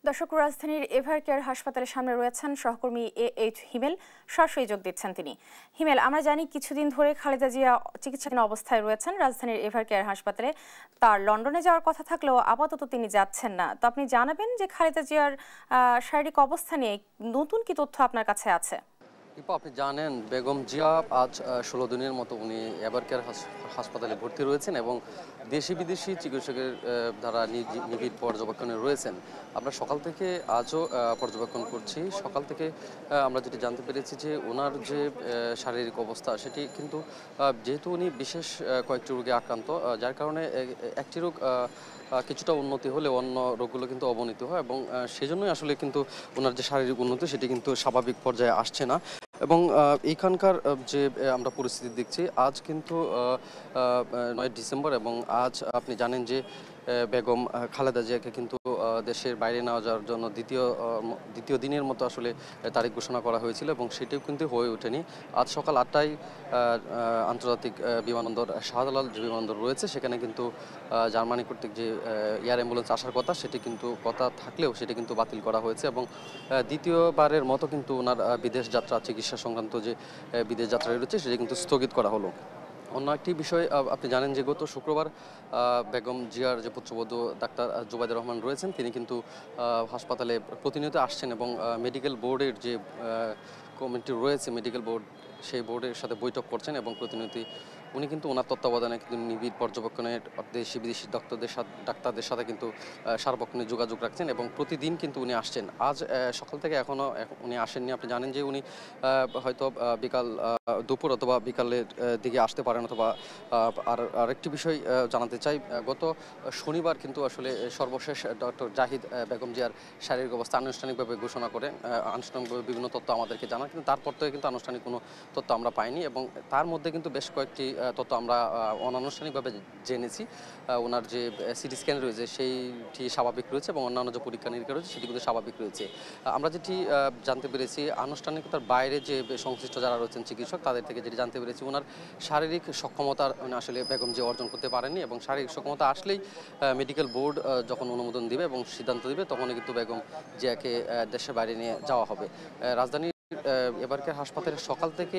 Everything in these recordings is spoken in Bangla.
দর্শক, রাজধানীর এভারকেয়ার হাসপাতালের সামনে রয়েছেন সহকর্মী এইচ হিমেল। সরাসরি যোগ দিচ্ছেন তিনি। হিমেল, আমরা জানি কিছুদিন ধরে খালেদা জিয়া চিকিৎসাধীন অবস্থায় রয়েছেন রাজধানীর এভারকেয়ার হাসপাতালে। তার লন্ডনে যাওয়ার কথা থাকলেও আপাতত তিনি যাচ্ছেন না। তো আপনি জানাবেন যে খালেদা জিয়ার শারীরিক অবস্থা নিয়ে নতুন কি তথ্য আপনার কাছে আছে? আপনি জানেন বেগম জিয়া আজ 16 দিনের মতো উনি এভারকেয়ার হাসপাতালে ভর্তি রয়েছেন এবং দেশি বিদেশি চিকিৎসকের দ্বারা নিবিড় পর্যবেক্ষণে রয়েছেন। আমরা সকাল থেকে আজও পর্যবেক্ষণ করছি। সকাল থেকে আমরা যেটি জানতে পেরেছি যে ওনার যে শারীরিক অবস্থা সেটি কিন্তু যেহেতু উনি বিশেষ কয়েকটি রোগে আক্রান্ত, যার কারণে একটি রোগ কিছুটা উন্নতি হলে অন্য রোগগুলো কিন্তু অবনতি হয় এবং সেজন্যই আসলে কিন্তু ওনার যে শারীরিক উন্নতি সেটি কিন্তু স্বাভাবিক পর্যায়ে আসছে না। এবং এইখানকার যে আমরা পরিস্থিতি দেখছি আজ কিন্তু 9 ডিসেম্বর এবং আজ আপনি জানেন যে বেগম খালেদা জিয়াকে কিন্তু দেশের বাইরে নেওয়া যাওয়ার জন্য দ্বিতীয় দিনের মতো আসলে তারিখ ঘোষণা করা হয়েছিল এবং সেটিও কিন্তু হয়ে ওঠেনি। আজ সকাল 8টায় আন্তর্জাতিক বিমানবন্দর শাহজালাল যে বিমানবন্দর রয়েছে সেখানে কিন্তু জার্মানি কর্তৃক যে এয়ার অ্যাম্বুলেন্স আসার কথা সেটি কিন্তু কথা থাকলেও সেটি কিন্তু বাতিল করা হয়েছে এবং দ্বিতীয়বারের মতো কিন্তু ওনার বিদেশ যাত্রা চিকিৎসা সংক্রান্ত যে বিদেশ যাত্রা রয়েছে সেটি কিন্তু স্থগিত করা হলো। অন্য একটি বিষয়, আপনি জানেন যে গত শুক্রবার বেগম জিয়ার যে পুত্রবধূ ডাক্তার জুবাইদুর রহমান রয়েছেন তিনি কিন্তু হাসপাতালে প্রতিনিয়ত আসছেন এবং মেডিকেল বোর্ডের যে কমিটি রয়েছে মেডিকেল বোর্ড সেই বোর্ডের সাথে বৈঠক করছেন এবং প্রতিনিয়ত উনি কিন্তু ওনার তত্ত্বাবধানে কিন্তু নিবিড় পর্যবেক্ষণের দেশি বিদেশি ডাক্তারদের সাথে কিন্তু সার্বক্ষণিক যোগাযোগ রাখছেন এবং প্রতিদিন কিন্তু উনি আসছেন। আজ সকাল থেকে এখনও উনি আসেননি। আপনি জানেন যে উনি হয়তো দুপুর অথবা বিকালের দিকে আসতে পারেন অথবা আরেকটি বিষয় জানাতে চাই, গত শনিবার কিন্তু আসলে সর্বশেষ ডক্টর জাহিদ বেগম জিয়ার শারীরিক অবস্থা আনুষ্ঠানিকভাবে ঘোষণা করেন, আনুষ্ঠানিকভাবে বিভিন্ন তথ্য আমাদেরকে জানান, কিন্তু তারপর থেকে কিন্তু আনুষ্ঠানিক কোনো তথ্য আমরা পাইনি এবং তার মধ্যে কিন্তু বেশ কয়েকটি তথ্য আমরা অনানুষ্ঠানিকভাবে জেনেছি। ওনার যে সিটি স্ক্যান রয়েছে সেইটি স্বাভাবিক রয়েছে এবং অন্যান্য যে পরীক্ষা নিরীক্ষা রয়েছে সেটি কিন্তু স্বাভাবিক রয়েছে। আমরা যেটি জানতে পেরেছি আনুষ্ঠানিকতার বাইরে যে সংশ্লিষ্ট যারা রয়েছেন চিকিৎসক তাদের থেকে যেটি জানতে পেরেছি ওনার শারীরিক সক্ষমতা আসলে বেগম জিয়া অর্জন করতে পারেননি এবং শারীরিক সক্ষমতা আসলেই মেডিকেল বোর্ড যখন অনুমোদন দিবে এবং সিদ্ধান্ত দিবে তখনই কিন্তু বেগম জিয়াকে দেশের বাইরে নিয়ে যাওয়া হবে। রাজধানী এবারকার হাসপাতালের সকাল থেকে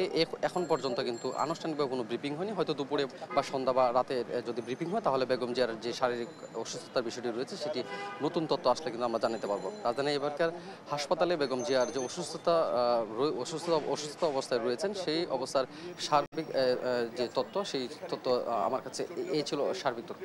এখন পর্যন্ত কিন্তু আনুষ্ঠানিকভাবে কোনো ব্রিফিং হয়নি। হয়তো দুপুরে বা সন্ধ্যা বা রাতে যদি ব্রিফিং হয় তাহলে বেগম জিয়ার যে শারীরিক অসুস্থতার বিষয়টি রয়েছে সেটি নতুন তথ্য আসলে কিন্তু আমরা জানাতে পারবো। রাজধানী এবারকার হাসপাতালে বেগম জিয়ার যে অসুস্থ অবস্থায় রয়েছেন সেই অবস্থার সার্বিক যে তথ্য সেই তথ্য আমার কাছে এই ছিল সার্বিক তথ্য।